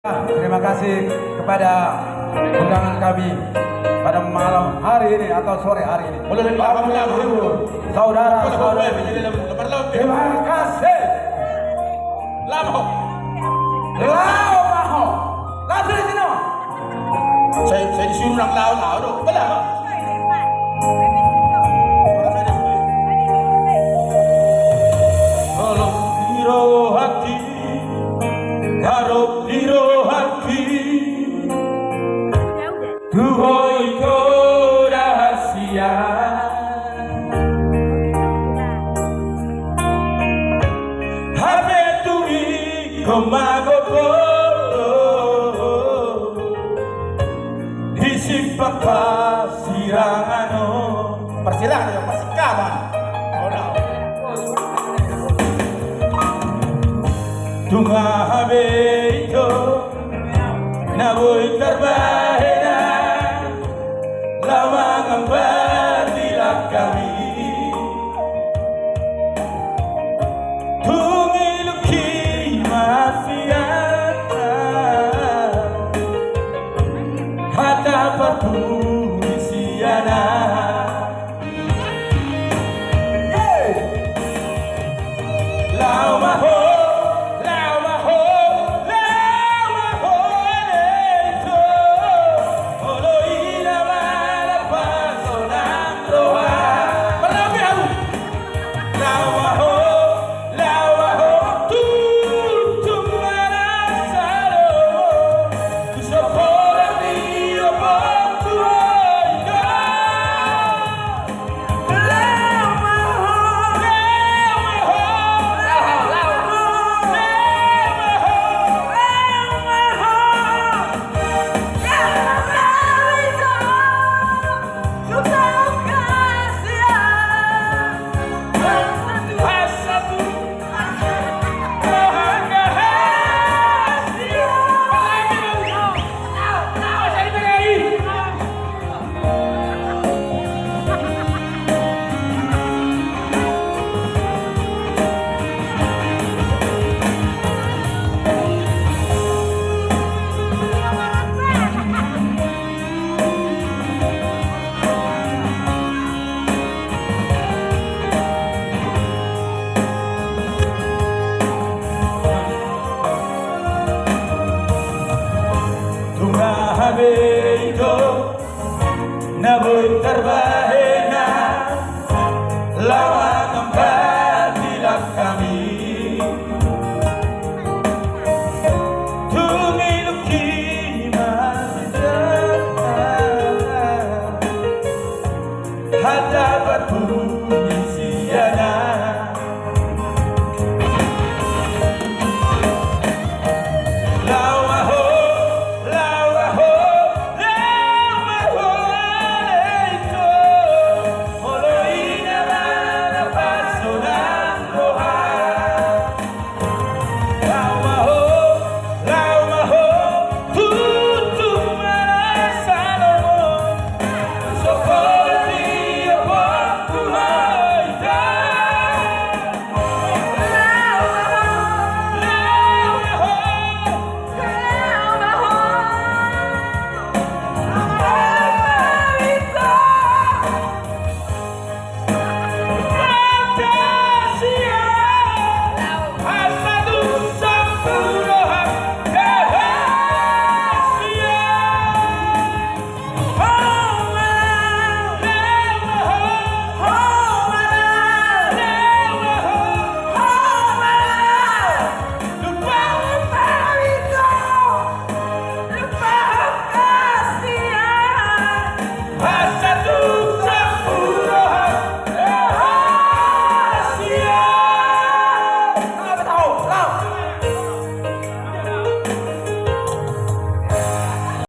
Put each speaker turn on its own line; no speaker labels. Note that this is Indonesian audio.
Terima kasih kepada undangan kami pada malam hari ini atau sore hari ini. Saudara-saudara, terima kasih.
Lama.
Langsung di sini.
Saya disuruh orang tahu dong. Belah. Kalau hiro hati, harap hiro hati, tuhoi ko rahasia. Habe tumi komagopo, disimpan pasirangano. Persilangan ya persikaman. Tunga habeito na voy tarbahena lawang ang patilang kami tungiluki masiata hata patunisiana Laumaho Habeito na voy tarba